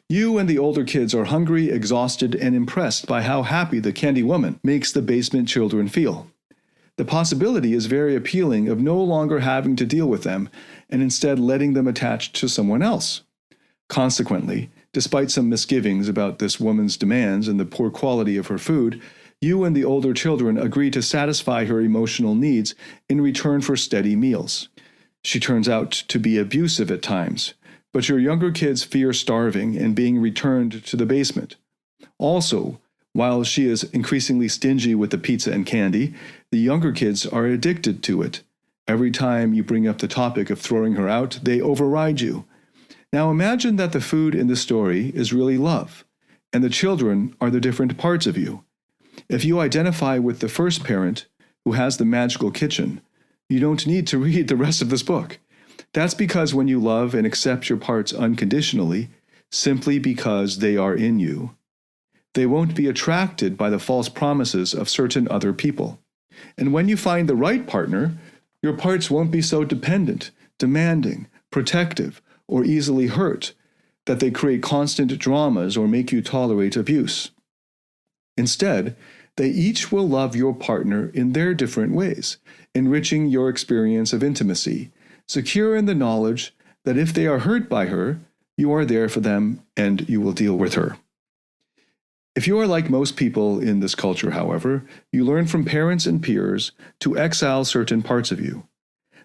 You and the older kids are hungry, exhausted, and impressed by how happy the candy woman makes the basement children feel. The possibility is very appealing of no longer having to deal with them and instead letting them attach to someone else. Consequently, despite some misgivings about this woman's demands and the poor quality of her food, you and the older children agree to satisfy her emotional needs in return for steady meals. She turns out to be abusive at times, but your younger kids fear starving and being returned to the basement. Also, while she is increasingly stingy with the pizza and candy, the younger kids are addicted to it. Every time you bring up the topic of throwing her out, they override you. Now imagine that the food in the story is really love, and the children are the different parts of you. If you identify with the first parent, who has the magical kitchen, you don't need to read the rest of this book. That's because when you love and accept your parts unconditionally, simply because they are in you, they won't be attracted by the false promises of certain other people. And when you find the right partner, your parts won't be so dependent, demanding, protective, or easily hurt that they create constant dramas or make you tolerate abuse. Instead, they each will love your partner in their different ways, enriching your experience of intimacy, secure in the knowledge that if they are hurt by her, you are there for them and you will deal with her. If you are like most people in this culture, however, you learn from parents and peers to exile certain parts of you.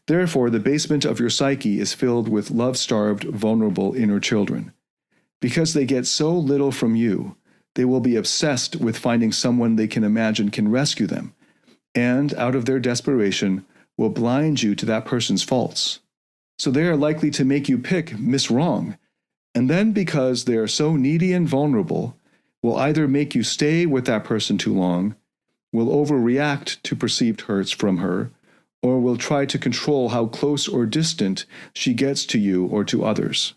Therefore, the basement of your psyche is filled with love-starved, vulnerable inner children. Because they get so little from you, they will be obsessed with finding someone they can imagine can rescue them, and, out of their desperation, will blind you to that person's faults. So they are likely to make you pick miss wrong, and then because they are so needy and vulnerable, will either make you stay with that person too long, will overreact to perceived hurts from her, or will try to control how close or distant she gets to you or to others.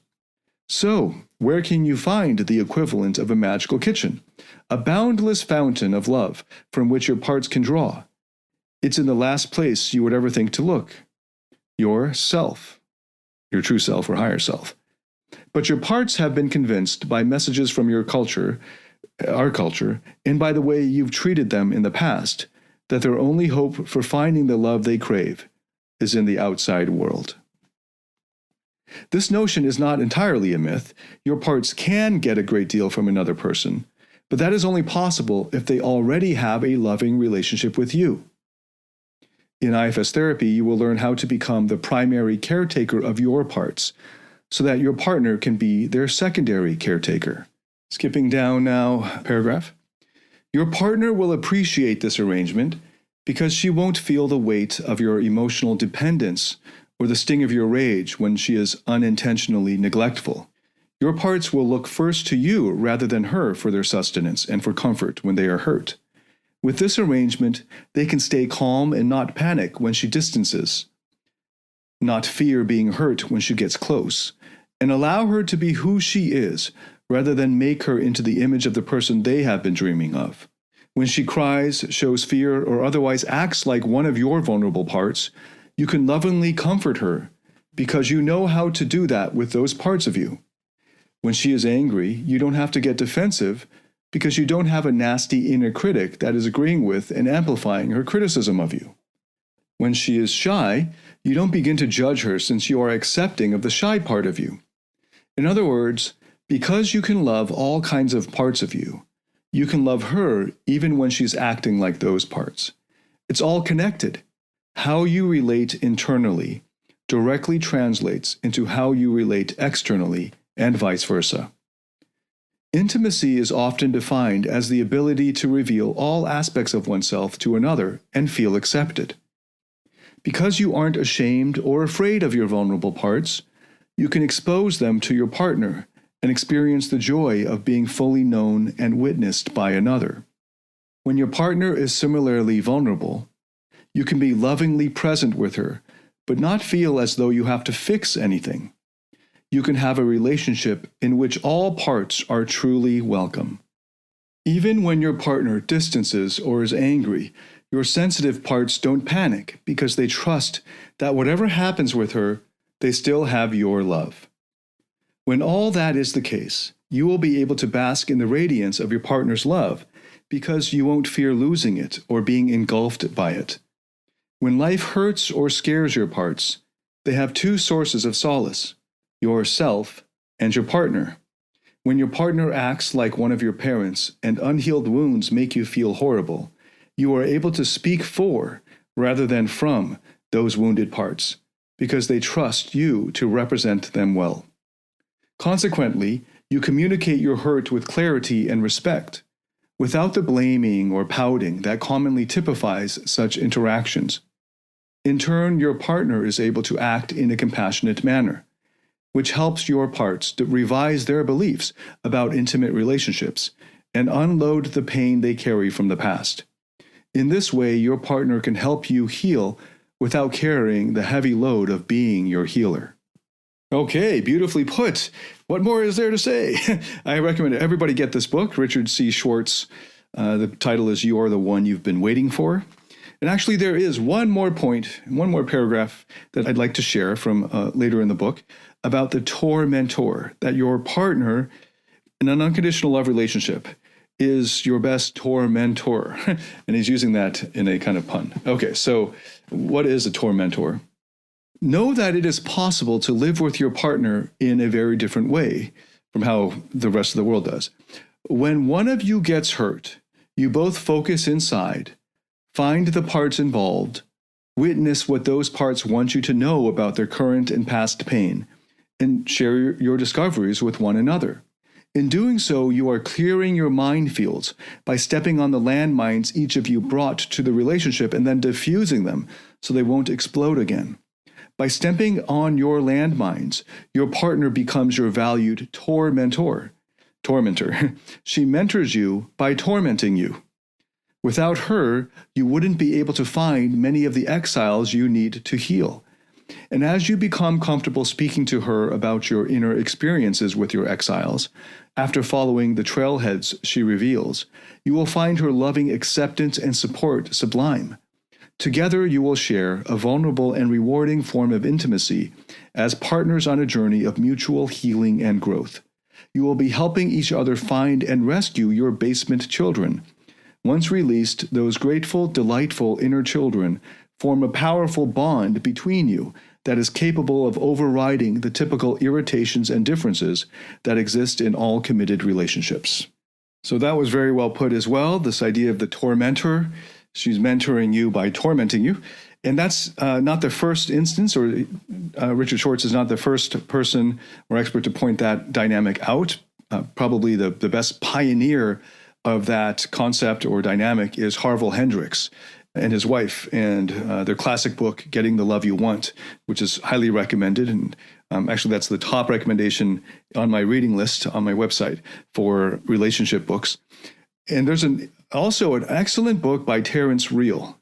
So, where can you find the equivalent of a magical kitchen? A boundless fountain of love from which your parts can draw. It's in the last place you would ever think to look. Your self. Your true self or higher self. But your parts have been convinced by messages from your culture, our culture, and by the way you've treated them in the past, that their only hope for finding the love they crave is in the outside world. This notion is not entirely a myth. Your parts can get a great deal from another person, but that is only possible if they already have a loving relationship with you. In IFS therapy, you will learn how to become the primary caretaker of your parts, so that your partner can be their secondary caretaker. Skipping down now, paragraph. Your partner will appreciate this arrangement because she won't feel the weight of your emotional dependence or the sting of your rage when she is unintentionally neglectful. Your parts will look first to you rather than her for their sustenance and for comfort when they are hurt. With this arrangement, they can stay calm and not panic when she distances, not fear being hurt when she gets close, and allow her to be who she is rather than make her into the image of the person they have been dreaming of. When she cries, shows fear, or otherwise acts like one of your vulnerable parts, you can lovingly comfort her because you know how to do that with those parts of you. When she is angry, you don't have to get defensive because you don't have a nasty inner critic that is agreeing with and amplifying her criticism of you. When she is shy, you don't begin to judge her since you are accepting of the shy part of you. In other words, because you can love all kinds of parts of you, you can love her even when she's acting like those parts. It's all connected. How you relate internally directly translates into how you relate externally and vice versa. Intimacy is often defined as the ability to reveal all aspects of oneself to another and feel accepted. Because you aren't ashamed or afraid of your vulnerable parts, you can expose them to your partner and experience the joy of being fully known and witnessed by another. When your partner is similarly vulnerable, you can be lovingly present with her, but not feel as though you have to fix anything. You can have a relationship in which all parts are truly welcome. Even when your partner distances or is angry, your sensitive parts don't panic because they trust that whatever happens with her, they still have your love. When all that is the case, you will be able to bask in the radiance of your partner's love because you won't fear losing it or being engulfed by it. When life hurts or scares your parts, they have two sources of solace, yourself and your partner. When your partner acts like one of your parents and unhealed wounds make you feel horrible, you are able to speak for rather than from those wounded parts because they trust you to represent them well. Consequently, you communicate your hurt with clarity and respect, without the blaming or pouting that commonly typifies such interactions. In turn, your partner is able to act in a compassionate manner, which helps your parts to revise their beliefs about intimate relationships and unload the pain they carry from the past. In this way, your partner can help you heal without carrying the heavy load of being your healer. Okay, beautifully put. What more is there to say? I recommend everybody get this book, Richard C. Schwartz. The title is You Are the One You've Been Waiting For. And actually, there is one more point, one more paragraph that I'd like to share from later in the book about the tormentor, that your partner in an unconditional love relationship is your best tormentor. And he's using that in a kind of pun. Okay, so what is a tormentor? Know that it is possible to live with your partner in a very different way from how the rest of the world does. When one of you gets hurt, you both focus inside, find the parts involved, witness what those parts want you to know about their current and past pain, and share your discoveries with one another. In doing so, you are clearing your minefields by stepping on the landmines each of you brought to the relationship and then diffusing them so they won't explode again. By stepping on your landmines, your partner becomes your valued tormentor. She mentors you by tormenting you. Without her, you wouldn't be able to find many of the exiles you need to heal. And as you become comfortable speaking to her about your inner experiences with your exiles, after following the trailheads she reveals, you will find her loving acceptance and support sublime. Together, you will share a vulnerable and rewarding form of intimacy as partners on a journey of mutual healing and growth. You will be helping each other find and rescue your basement children. Once released, those grateful, delightful inner children form a powerful bond between you that is capable of overriding the typical irritations and differences that exist in all committed relationships. So that was very well put as well, this idea of the tormentor. She's mentoring you by tormenting you. And that's not the first instance, or Richard Schwartz is not the first person or expert to point that dynamic out. Probably the best pioneer of that concept or dynamic is Harville Hendrix and his wife, and their classic book, Getting the Love You Want, which is highly recommended. And actually, that's the top recommendation on my reading list on my website for relationship books. And there's also an excellent book by Terry Real,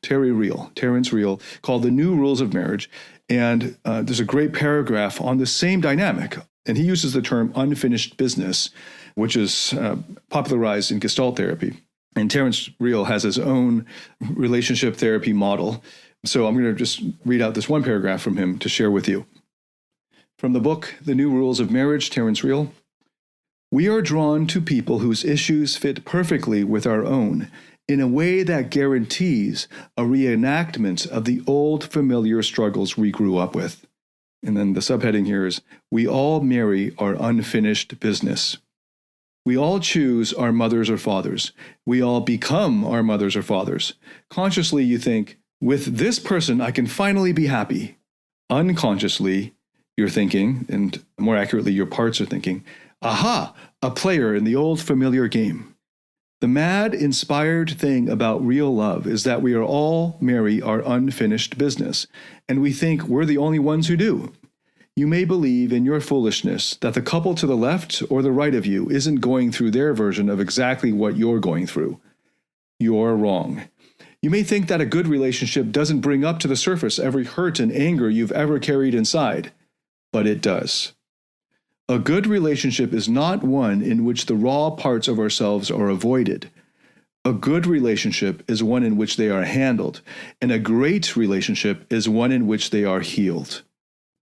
called The New Rules of Marriage. And there's a great paragraph on the same dynamic. And he uses the term unfinished business, which is popularized in Gestalt therapy. And Terence Real has his own relationship therapy model. So I'm going to just read out this one paragraph from him to share with you. From the book, The New Rules of Marriage, Terence Real. We are drawn to people whose issues fit perfectly with our own in a way that guarantees a reenactment of the old familiar struggles we grew up with. And then the subheading here is, we all marry our unfinished business. We all choose our mothers or fathers. We all become our mothers or fathers. Consciously, you think, with this person, I can finally be happy. Unconsciously, you're thinking, and more accurately, your parts are thinking, aha, a player in the old familiar game. The mad, inspired thing about real love is that we are all marry our unfinished business, and we think we're the only ones who do. You may believe in your foolishness that the couple to the left or the right of you isn't going through their version of exactly what you're going through. You're wrong. You may think that a good relationship doesn't bring up to the surface every hurt and anger you've ever carried inside, but it does. A good relationship is not one in which the raw parts of ourselves are avoided. A good relationship is one in which they are handled, and a great relationship is one in which they are healed.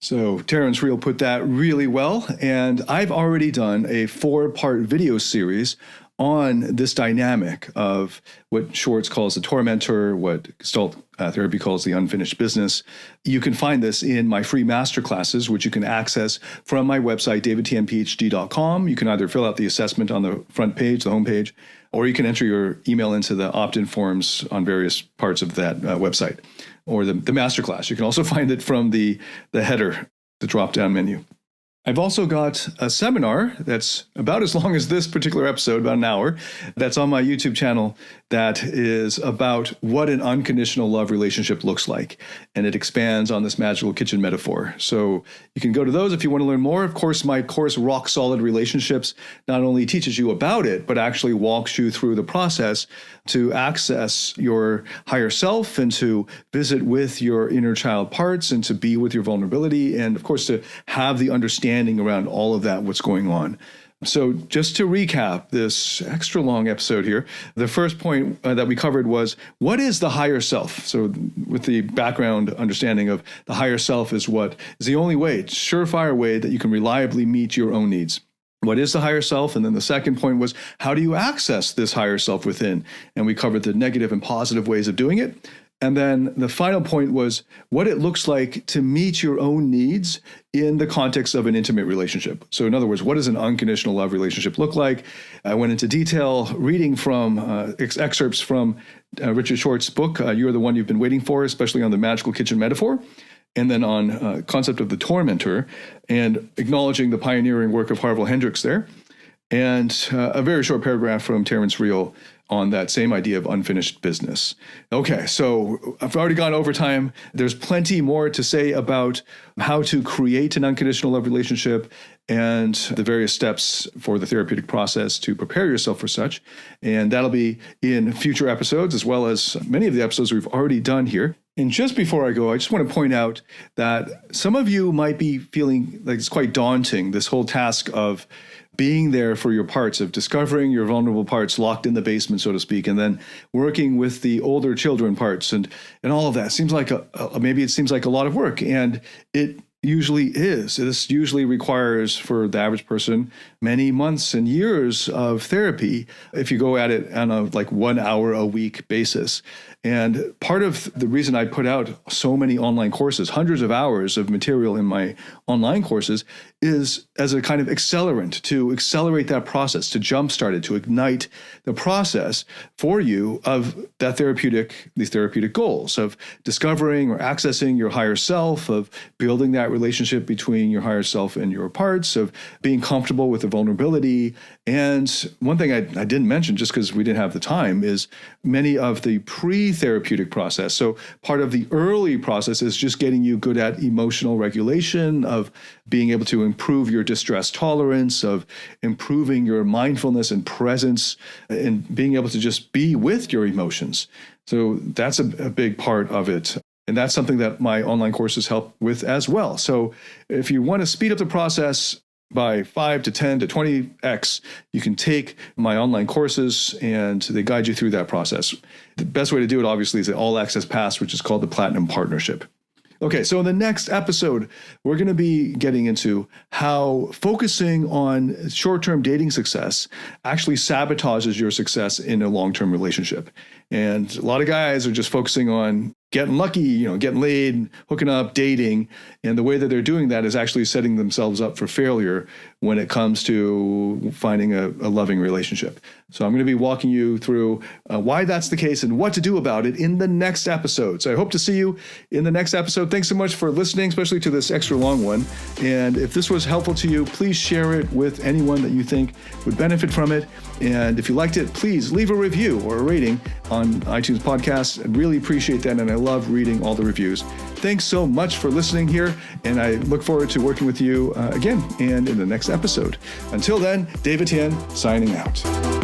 So Terence Real put that really well, and I've already done a 4-part video series on this dynamic of what Schwartz calls the tormentor, what Gestalt therapy calls the unfinished business. You can find this in my free masterclasses, which you can access from my website, davidtianphd.com. You can either fill out the assessment on the front page, the homepage, or you can enter your email into the opt-in forms on various parts of that website, or the masterclass. You can also find it from the header, the drop-down menu. I've also got a seminar that's about as long as this particular episode, about an hour, that's on my YouTube channel that is about what an unconditional love relationship looks like. And it expands on this magical kitchen metaphor. So you can go to those if you want to learn more. Of course, my course, Rock Solid Relationships, not only teaches you about it, but actually walks you through the process to access your higher self and to visit with your inner child parts and to be with your vulnerability. And of course, to have the understanding around all of that, what's going on. So just to recap this extra long episode here, the first point that we covered was, what is the higher self? So with the background understanding of the higher self is what is the only way, surefire way that you can reliably meet your own needs. What is the higher self? And then the second point was, how do you access this higher self within? And we covered the negative and positive ways of doing it. And then the final point was what it looks like to meet your own needs in the context of an intimate relationship. So in other words, what does an unconditional love relationship look like? I went into detail reading from excerpts from Richard Schwartz's book, You're the One You've Been Waiting For, especially on the magical kitchen metaphor, and then on concept of the tormentor, and acknowledging the pioneering work of Harville Hendrix there, and a very short paragraph from Terence Real on that same idea of unfinished business. Okay, so I've already gone over time. There's plenty more to say about how to create an unconditional love relationship and the various steps for the therapeutic process to prepare yourself for such. And that'll be in future episodes, as well as many of the episodes we've already done here. And just before I go, I just want to point out that some of you might be feeling like it's quite daunting, this whole task of being there for your parts, of discovering your vulnerable parts locked in the basement, so to speak, and then working with the older children parts and all of that. Seems like maybe it seems like a lot of work, and it usually is. This usually requires, for the average person, many months and years of therapy if you go at it on a 1 hour a week basis. And part of the reason I put out so many online courses, hundreds of hours of material in my online courses, is as a kind of accelerant to accelerate that process, to jumpstart it, to ignite the process for you of these therapeutic goals of discovering or accessing your higher self, of building that relationship between your higher self and your parts, of being comfortable with the vulnerability. And one thing I didn't mention, just because we didn't have the time, is many of the pre-therapeutic process. So part of the early process is just getting you good at emotional regulation, of being able to improve your distress tolerance, of improving your mindfulness and presence, and being able to just be with your emotions. So that's a big part of it. And that's something that my online courses help with as well. So if you want to speed up the process by 5 to 10 to 20x, you can take my online courses and they guide you through that process. The best way to do it, obviously, is the All Access Pass, which is called the Platinum Partnership. Okay, so in the next episode, we're going to be getting into how focusing on short-term dating success actually sabotages your success in a long-term relationship. And a lot of guys are just focusing on getting lucky, getting laid, hooking up, dating. And the way that they're doing that is actually setting themselves up for failure when it comes to finding a loving relationship. So I'm going to be walking you through why that's the case and what to do about it in the next episode. So I hope to see you in the next episode. Thanks so much for listening, especially to this extra long one. And if this was helpful to you, please share it with anyone that you think would benefit from it. And if you liked it, please leave a review or a rating on iTunes podcasts. I'd really appreciate that. And I love reading all the reviews. Thanks so much for listening here. And I look forward to working with you again and in the next episode. Until then, David Tian signing out.